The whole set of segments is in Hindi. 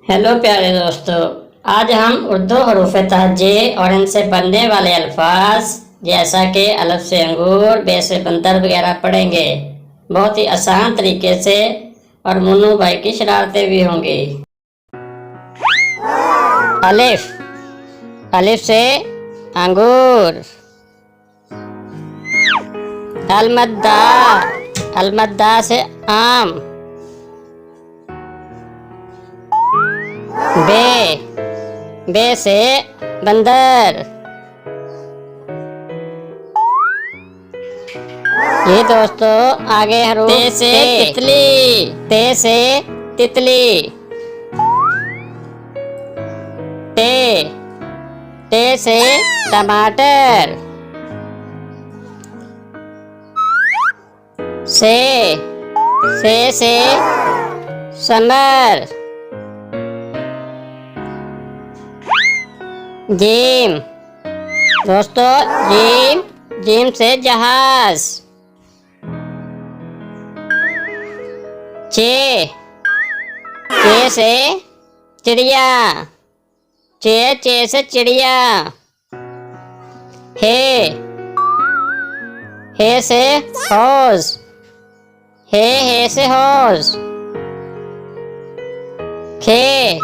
हेलो प्यारे दोस्तों, आज हम उर्दू हरूफ तहज्जे और इनसे बनने वाले अल्फाज जैसा कि अलफ से अंगूर, बे से बंदर वगैरह पढ़ेंगे बहुत ही आसान तरीके से। और मुन्नू भाई की शरारतें भी होंगी। अलिफ, अलिफ से अंगूर। अलमद्दा, अलमद्दा से आम। बे, बे से बंदर। ये दोस्तों आगे हरूफ ते से तितली, ते से तितली। टे, टे से टमाटर। से समर। जीम, दोस्तों जीम, जीम से जहाज। चे, चे से चिड़िया। चे से चिड़िया। हे से हौज। हे से हौज। खे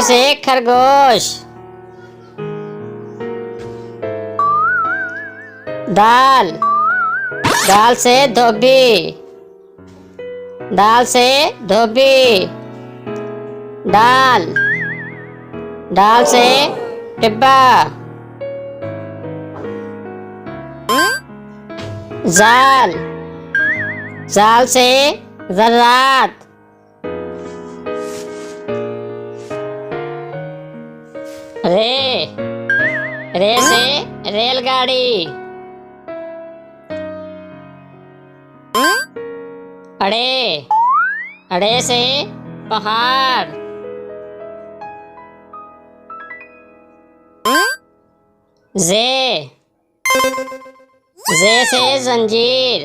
से खरगोश। दाल, दाल से धोबी। दाल से धोबी। डाल, डाल से डिब्बा। जाल, जाल से ज़र्रात। रे, रे से रेलगाड़ी। अड़े, अड़े से पहाड़। जे, जे से जंजीर।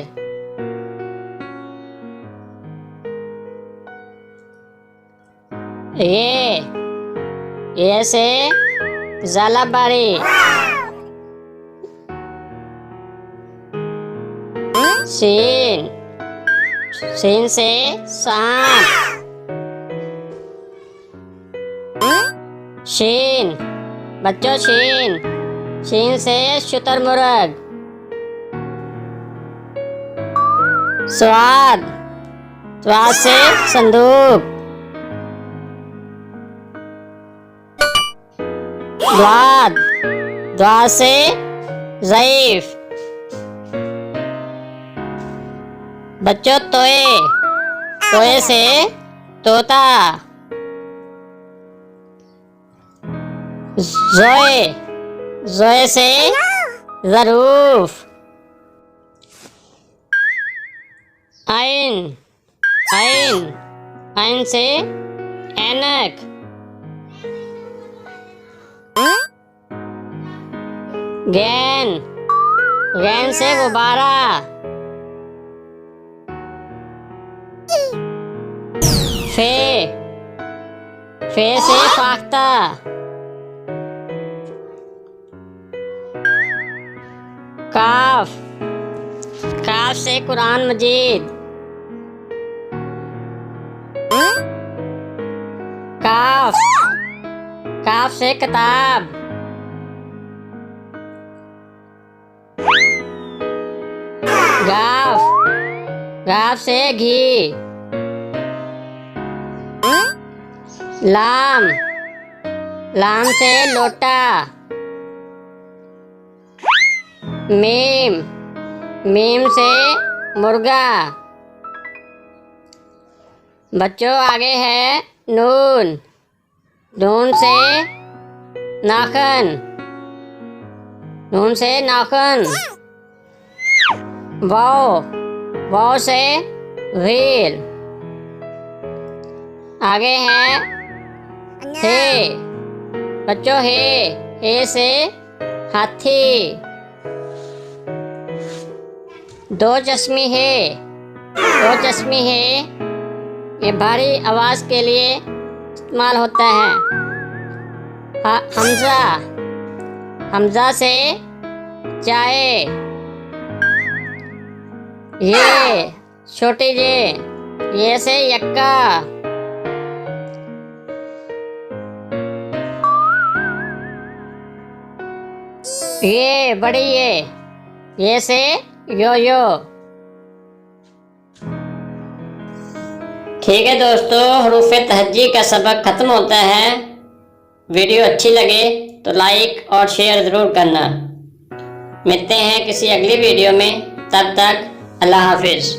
ये से ज़ालाबारी। शीन, शीन से सांप। शीन, बच्चों शीन, शीन से शुतुरमुर्ग। स्वाद, स्वाद से संदूक। द्वाद, द्वाद से ज़ईफ। बच्चों तोए, तोए से तोता। ज़ोए, ज़ोए से ज़रूफ। आइन, आइन, आइन से ऐनक। गैन, गैन से गुब्बारा। फे, फे से फाख्ता। काफ, काफ से कुरान मजीद। काफ, काफ से किताब। गाफ, गाफ से घी। लाम, लाम से लोटा। मीम, मीम से मुर्गा। बच्चों आगे है नून, नून से नाखून। नून से नाखून। वाव, वाव से व्हील। आगे है हे, बच्चों हे से हाथी। दो चश्मी है, दो चश्मी है। ये भारी आवाज के लिए इस्तेमाल होता है। हमजा, हमजा से चाय। ये छोटी जे, ये से यक्का। ये बड़ी ये से यो यो। ठीक है दोस्तों, हरूफ तहज्जी का सबक ख़त्म होता है। वीडियो अच्छी लगे तो लाइक और शेयर ज़रूर करना। मिलते हैं किसी अगली वीडियो में, तब तक अल्लाह हाफिज़।